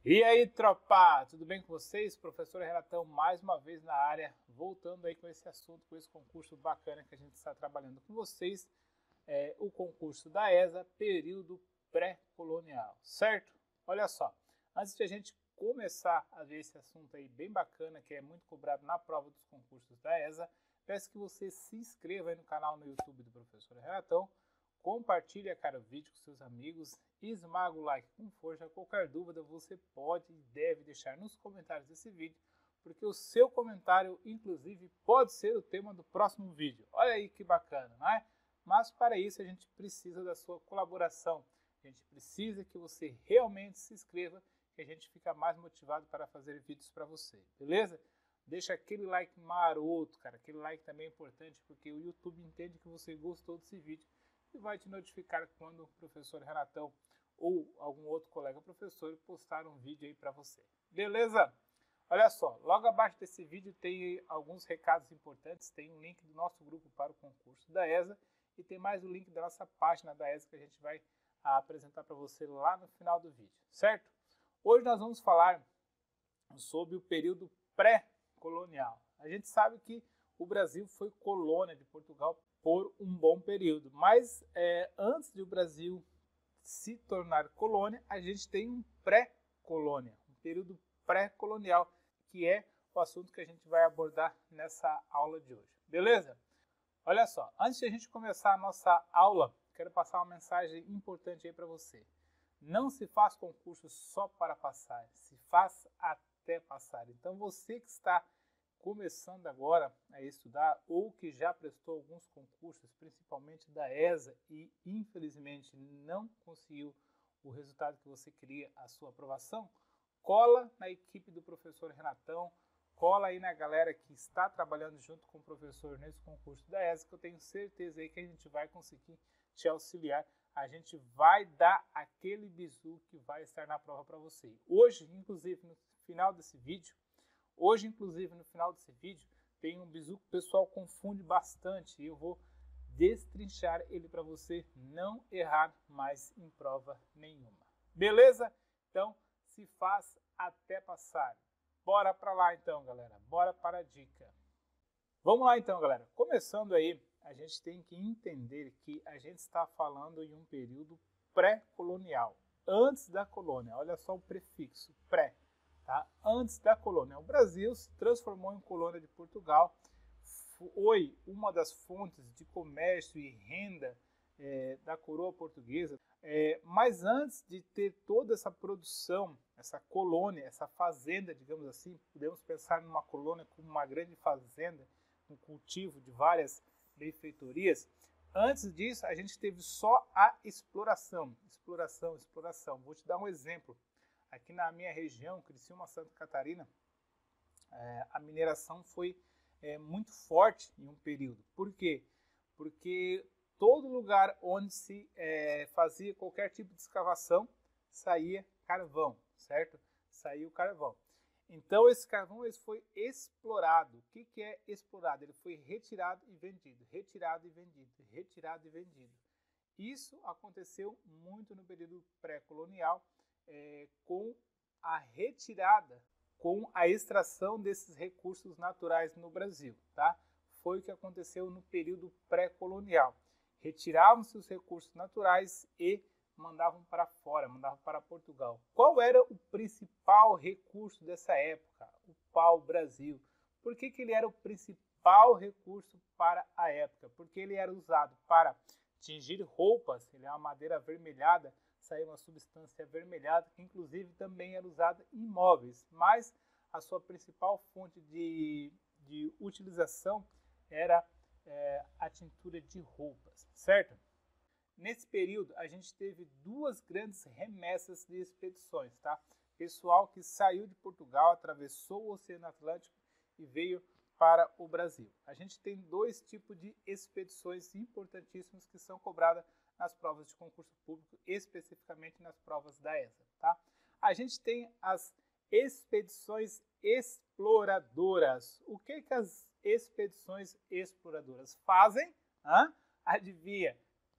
E aí, tropa, tudo bem com vocês? Professor Renatão, mais uma vez na área, voltando aí com esse assunto, com esse concurso bacana que a gente está trabalhando com vocês, o concurso da ESA, período pré-colonial, certo? Olha só, antes de a gente começar a ver esse assunto aí bem bacana, que é muito cobrado na prova dos concursos da ESA, peço que você se inscreva aí no canal no YouTube do Professor Renatão, compartilhe, cara, o vídeo com seus amigos, esmaga o like com força. Qualquer dúvida você pode e deve deixar nos comentários desse vídeo, porque o seu comentário, inclusive, pode ser o tema do próximo vídeo. Olha aí que bacana, não é? Mas para isso a gente precisa da sua colaboração. A gente precisa que você realmente se inscreva, que a gente fica mais motivado para fazer vídeos para você, beleza? Deixa aquele like maroto, cara. Aquele like também é importante, porque o YouTube entende que você gostou desse vídeo e vai te notificar quando o professor Renatão ou algum outro colega professor postar um vídeo aí para você. Beleza? Olha só, logo abaixo desse vídeo tem alguns recados importantes, tem um link do nosso grupo para o concurso da ESA e tem mais o link da nossa página da ESA que a gente vai apresentar para você lá no final do vídeo, certo? Hoje nós vamos falar sobre o período pré-colonial. A gente sabe que o Brasil foi colônia de Portugal por um bom período, mas antes de o Brasil se tornar colônia, a gente tem um pré-colônia, um período pré-colonial, que é o assunto que a gente vai abordar nessa aula de hoje. Beleza? Olha só, antes de a gente começar a nossa aula, quero passar uma mensagem importante aí para você. Não se faz concurso só para passar, se faz até passar. Então você que está começando agora a estudar ou que já prestou alguns concursos, principalmente da ESA, e infelizmente não conseguiu o resultado que você queria, a sua aprovação, cola na equipe do professor Renatão, cola aí na galera que está trabalhando junto com o professor nesse concurso da ESA, que eu tenho certeza aí que a gente vai conseguir te auxiliar. A gente vai dar aquele bizu que vai estar na prova para você. Hoje, inclusive, no final desse vídeo, tem um bizu que o pessoal confunde bastante e eu vou destrinchar ele para você não errar mais em prova nenhuma. Beleza? Então, se faz até passar. Bora para lá então, galera. Bora para a dica. Vamos lá então, galera. Começando aí, a gente tem que entender que a gente está falando em um período pré-colonial, antes da colônia. Olha só o prefixo, pré. Tá? Antes da colônia. O Brasil se transformou em colônia de Portugal, foi uma das fontes de comércio e renda da coroa portuguesa, mas antes de ter toda essa produção, essa colônia, essa fazenda, digamos assim, podemos pensar numa colônia como uma grande fazenda, um cultivo de várias benfeitorias. Antes disso, a gente teve só a exploração. Vou te dar um exemplo. Aqui na minha região, Criciúma, Santa Catarina, a mineração foi muito forte em um período. Por quê? Porque todo lugar onde se fazia qualquer tipo de escavação, saía carvão, certo? Saiu carvão. Então esse carvão foi explorado. O que é explorado? Ele foi retirado e vendido, retirado e vendido, retirado e vendido. Isso aconteceu muito no período pré-colonial, com a retirada, com a extração desses recursos naturais no Brasil, tá? Foi o que aconteceu no período pré-colonial. Retiravam-se os recursos naturais e mandavam para fora, mandavam para Portugal. Qual era o principal recurso dessa época? O pau-brasil. Por que ele era o principal recurso para a época? Porque ele era usado para tingir roupas, ele é uma madeira avermelhada, saiu uma substância avermelhada, que inclusive também era usada em móveis, mas a sua principal fonte de utilização era a tintura de roupas, certo? Nesse período, a gente teve duas grandes remessas de expedições, tá? Pessoal que saiu de Portugal, atravessou o Oceano Atlântico e veio para o Brasil. A gente tem dois tipos de expedições importantíssimos que são cobradas nas provas de concurso público, especificamente nas provas da ESA, tá? A gente tem as expedições exploradoras. O que as expedições exploradoras fazem? Adivinha?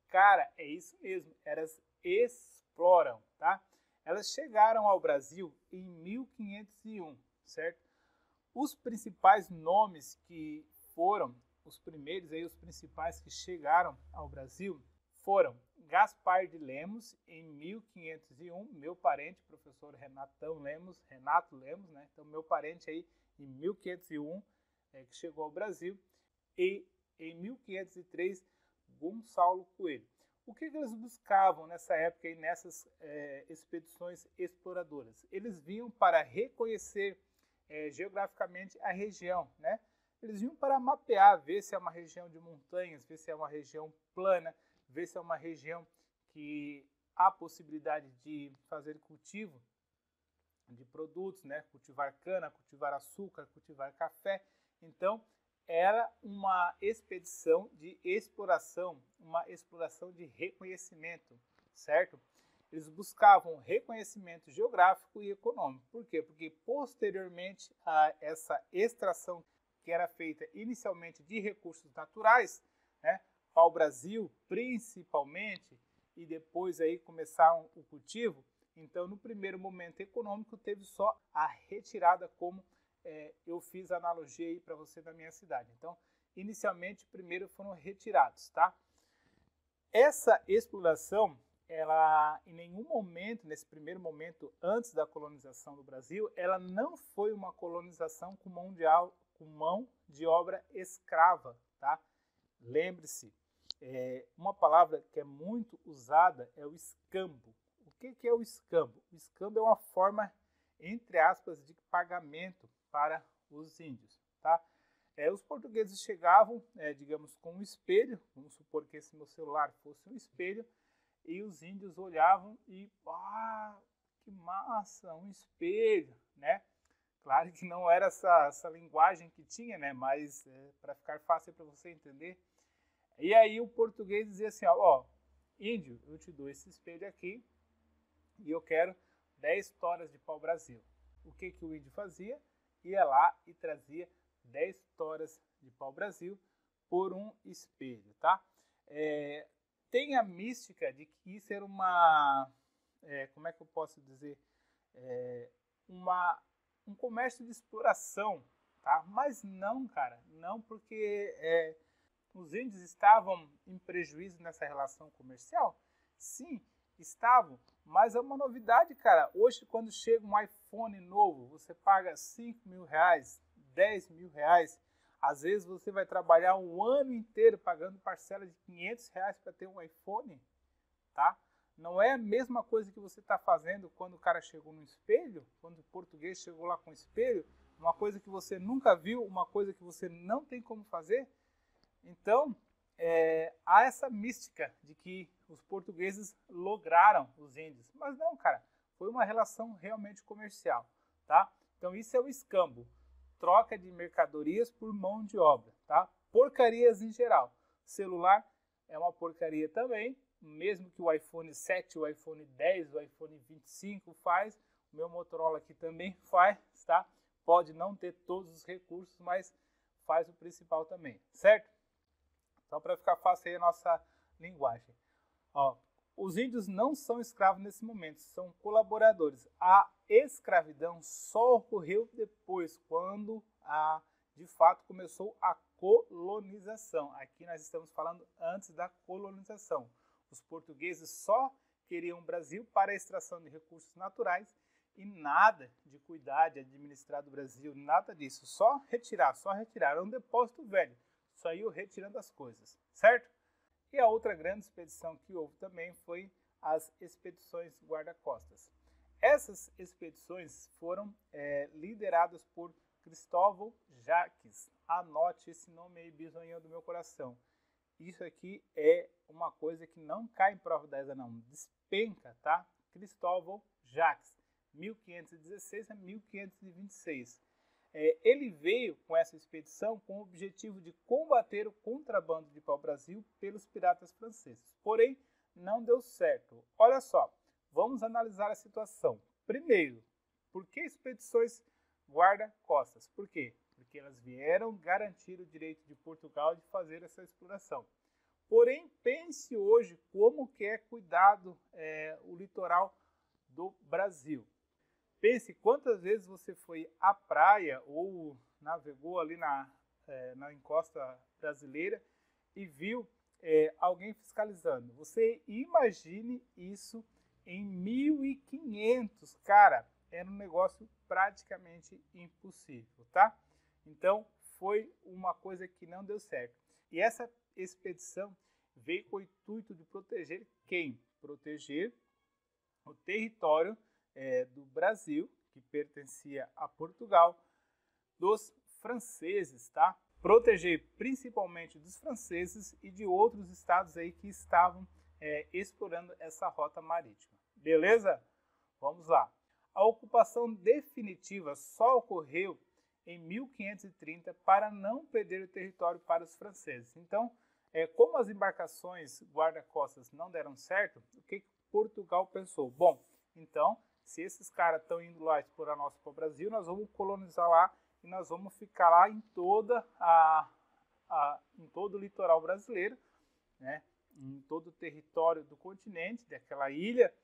Cara, é isso mesmo, elas exploram, tá? elas chegaram ao Brasil em 1501, certo? Os principais nomes que foram os primeiros, aí, os principais que chegaram ao Brasil foram Gaspar de Lemos, em 1501, meu parente, professor Renato Lemos, né? Então, meu parente aí, em 1501, que chegou ao Brasil, e em 1503, Gonçalo Coelho. O que eles buscavam nessa época e nessas expedições exploradoras? Eles vinham para reconhecer geograficamente a região, né? Eles vinham para mapear, ver se é uma região de montanhas, ver se é uma região plana, ver se é uma região que há possibilidade de fazer cultivo de produtos, né? Cultivar cana, cultivar açúcar, cultivar café. Então, era uma expedição de exploração, uma exploração de reconhecimento, certo? Eles buscavam reconhecimento geográfico e econômico. Por quê? Porque posteriormente a essa extração que era feita inicialmente de recursos naturais, né, para o Brasil principalmente, e depois aí começaram o cultivo, então no primeiro momento econômico teve só a retirada, como eu fiz a analogia aí para você da minha cidade. Então, inicialmente, primeiro foram retirados, tá? Essa exploração, ela em nenhum momento, nesse primeiro momento, antes da colonização do Brasil, ela não foi uma colonização com mão de obra escrava, tá? Lembre-se, uma palavra que é muito usada é o escambo. O que é o escambo? O escambo é uma forma, entre aspas, de pagamento para os índios, tá? Os portugueses chegavam, digamos, com um espelho, vamos supor que esse meu celular fosse um espelho, e os índios olhavam e, que massa, um espelho, né? Claro que não era essa linguagem que tinha, né? Mas para ficar fácil para você entender. E aí o português dizia assim, ó, índio, eu te dou esse espelho aqui e eu quero 10 toras de pau-brasil. O que o índio fazia? Ia lá e trazia 10 toras de pau-brasil por um espelho, tá? Tem a mística de que isso era uma, como é que eu posso dizer, um comércio de exploração, tá? Mas não, cara, não, porque os índios estavam em prejuízo nessa relação comercial? Sim, estavam, mas é uma novidade, cara. Hoje, quando chega um iPhone novo, você paga 5 mil reais, 10 mil reais. Às vezes você vai trabalhar um ano inteiro pagando parcela de 500 reais para ter um iPhone, tá? Não é a mesma coisa que você está fazendo quando o cara chegou no espelho, quando o português chegou lá com o espelho, uma coisa que você nunca viu, uma coisa que você não tem como fazer. Então, há essa mística de que os portugueses lograram os índios. Mas não, cara, foi uma relação realmente comercial, tá? Então, isso é o escambo. Troca de mercadorias por mão de obra, tá? Porcarias em geral. Celular é uma porcaria também, mesmo que o iPhone 7, o iPhone 10, o iPhone 25 faz, o meu Motorola aqui também faz, tá? Pode não ter todos os recursos, mas faz o principal também, certo? Então, para ficar fácil aí a nossa linguagem. Ó, os índios não são escravos nesse momento, são colaboradores. A escravidão só ocorreu depois, quando de fato começou a colonização. Aqui nós estamos falando antes da colonização. Os portugueses só queriam o Brasil para a extração de recursos naturais e nada de cuidar, de administrar do Brasil, nada disso. Só retirar. Era um depósito velho. Só iam retirando as coisas, certo? E a outra grande expedição que houve também foi as expedições guarda-costas. Essas expedições foram lideradas por Cristóvão Jacques. Anote esse nome aí, bisonhão do meu coração. Isso aqui é uma coisa que não cai em prova da ESA, não. Despenca, tá? Cristóvão Jacques, 1516 a 1526. Ele veio com essa expedição com o objetivo de combater o contrabando de pau-brasil pelos piratas franceses. Porém, não deu certo. Olha só, vamos analisar a situação. Primeiro, por que expedições guarda-costas? Por quê? Porque elas vieram garantir o direito de Portugal de fazer essa exploração. Porém, pense hoje como que é cuidado o litoral do Brasil. Pense quantas vezes você foi à praia ou navegou ali na encosta brasileira e viu alguém fiscalizando. Você imagine isso em 1500, cara, era um negócio praticamente impossível, tá? Então, foi uma coisa que não deu certo. E essa expedição veio com o intuito de proteger quem? Proteger o território do Brasil, que pertencia a Portugal, dos franceses, tá? Proteger principalmente dos franceses e de outros estados aí que estavam explorando essa rota marítima. Beleza? Vamos lá. A ocupação definitiva só ocorreu em 1530 para não perder o território para os franceses. Então, como as embarcações guarda-costas não deram certo, o que Portugal pensou? Bom, então, se esses caras estão indo lá explorar nosso Brasil, nós vamos colonizar lá e nós vamos ficar lá em todo o litoral brasileiro, né? Em todo o território do continente, daquela ilha,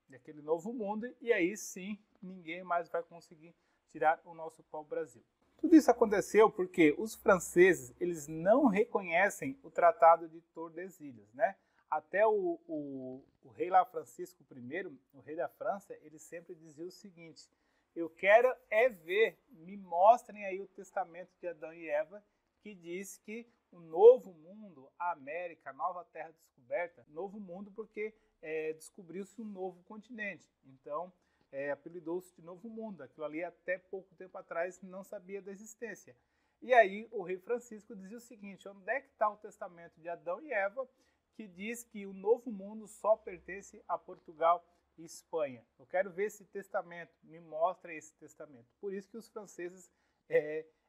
daquele novo mundo, e aí sim ninguém mais vai conseguir tirar o nosso pau-brasil. Tudo isso aconteceu porque os franceses eles não reconhecem o Tratado de Tordesilhas, né? Até o rei lá Francisco I, o rei da França, ele sempre dizia o seguinte: eu quero ver, me mostrem aí o testamento de Adão e Eva, que diz que o novo mundo, a América, a nova terra descoberta, novo mundo porque descobriu-se um novo continente. Então, apelidou-se de Novo Mundo. Aquilo ali até pouco tempo atrás não sabia da existência. E aí o rei Francisco dizia o seguinte: onde é que está o testamento de Adão e Eva que diz que o Novo Mundo só pertence a Portugal e Espanha? Eu quero ver esse testamento, me mostra esse testamento. Por isso que os franceses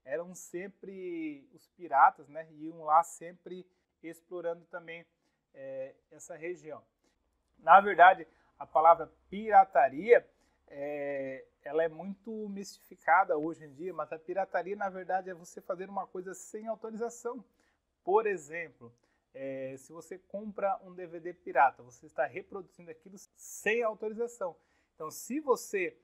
eram sempre os piratas, né? Iam lá sempre explorando também essa região. Na verdade, a palavra pirataria ela é muito mistificada hoje em dia, mas a pirataria, na verdade, é você fazer uma coisa sem autorização. Por exemplo, se você compra um DVD pirata, você está reproduzindo aquilo sem autorização. Então, se você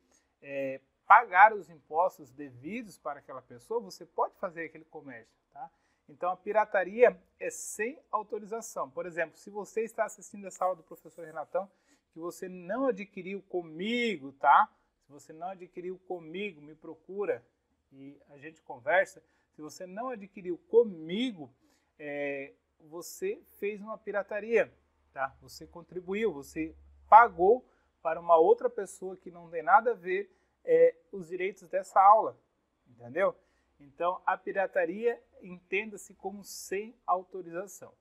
pagar os impostos devidos para aquela pessoa, você pode fazer aquele comércio, tá? Então, a pirataria é sem autorização. Por exemplo, se você está assistindo essa aula do professor Renatão, que você não adquiriu comigo, tá? Se você não adquiriu comigo, me procura e a gente conversa. Se você não adquiriu comigo, você fez uma pirataria, tá? Você contribuiu, você pagou para uma outra pessoa que não tem nada a ver os direitos dessa aula, entendeu? Então, a pirataria entenda-se como sem autorização.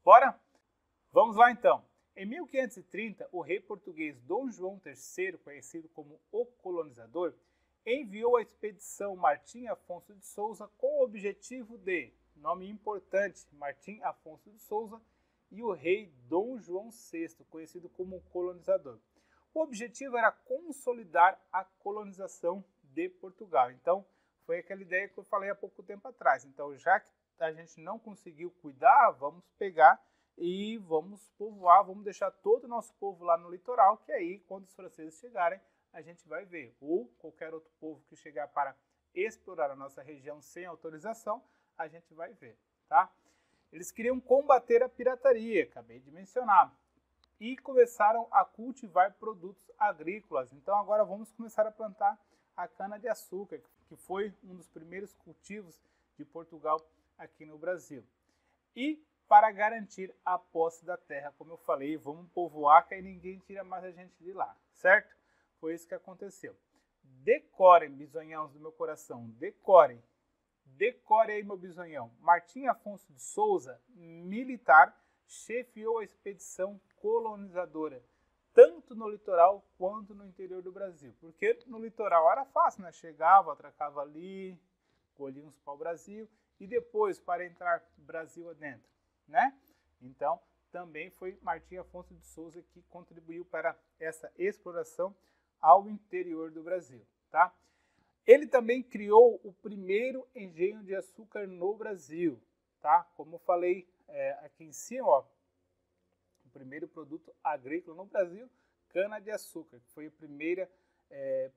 Bora? Vamos lá, então. Em 1530, o rei português Dom João III, conhecido como o Colonizador, enviou a expedição Martim Afonso de Souza com o objetivo de, nome importante, Martim Afonso de Souza e o rei Dom João VI, conhecido como o Colonizador. O objetivo era consolidar a colonização de Portugal. Então, foi aquela ideia que eu falei há pouco tempo atrás. Então, já que a gente não conseguiu cuidar, vamos pegar e vamos povoar, vamos deixar todo o nosso povo lá no litoral, que aí, quando os franceses chegarem, a gente vai ver. Ou qualquer outro povo que chegar para explorar a nossa região sem autorização, a gente vai ver, tá? Eles queriam combater a pirataria, acabei de mencionar, e começaram a cultivar produtos agrícolas. Então, agora vamos começar a plantar a cana-de-açúcar, que foi um dos primeiros cultivos de Portugal aqui no Brasil. E para garantir a posse da terra, como eu falei, vamos povoar que aí ninguém tira mais a gente de lá, certo? Foi isso que aconteceu. Decorem, bisonhãos do meu coração, decorem. Decore aí, meu bisonhão. Martim Afonso de Souza, militar, chefiou a expedição colonizadora, tanto no litoral quanto no interior do Brasil. Porque no litoral era fácil, né? Chegava, atracava ali, colhia uns pau-brasil e depois para entrar Brasil adentro, né? Então, também foi Martim Afonso de Souza que contribuiu para essa exploração ao interior do Brasil, tá? Ele também criou o primeiro engenho de açúcar no Brasil, tá? Como eu falei aqui em cima, ó, o primeiro produto agrícola no Brasil cana-de-açúcar, que foi o primeiro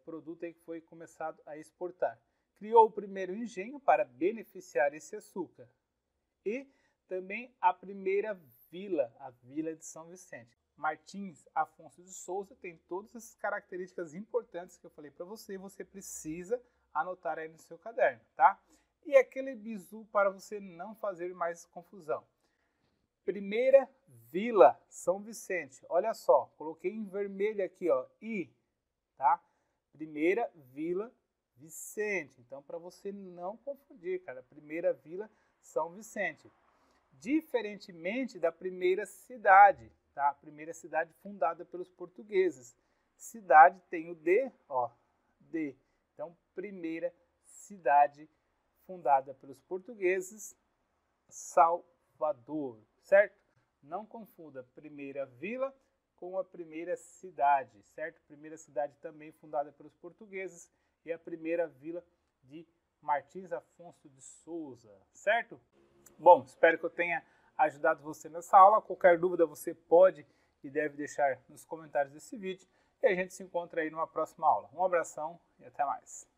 produto aí que foi começado a exportar. Criou o primeiro engenho para beneficiar esse açúcar e também a primeira vila, a Vila de São Vicente. Martins Afonso de Souza tem todas essas características importantes que eu falei para você, você precisa anotar aí no seu caderno, tá? E aquele bizu para você não fazer mais confusão. Primeira Vila São Vicente, olha só, coloquei em vermelho aqui, ó, I, tá? Primeira Vila Vicente, então para você não confundir, cara, Primeira Vila São Vicente. Diferentemente da primeira cidade, tá? A primeira cidade fundada pelos portugueses. Cidade tem o D, ó, D. Então, primeira cidade fundada pelos portugueses, Salvador, certo? Não confunda primeira vila com a primeira cidade, certo? Primeira cidade também fundada pelos portugueses e a primeira vila de Martins Afonso de Souza, certo? Bom, espero que eu tenha ajudado você nessa aula. Qualquer dúvida você pode e deve deixar nos comentários desse vídeo. E a gente se encontra aí numa próxima aula. Um abração e até mais.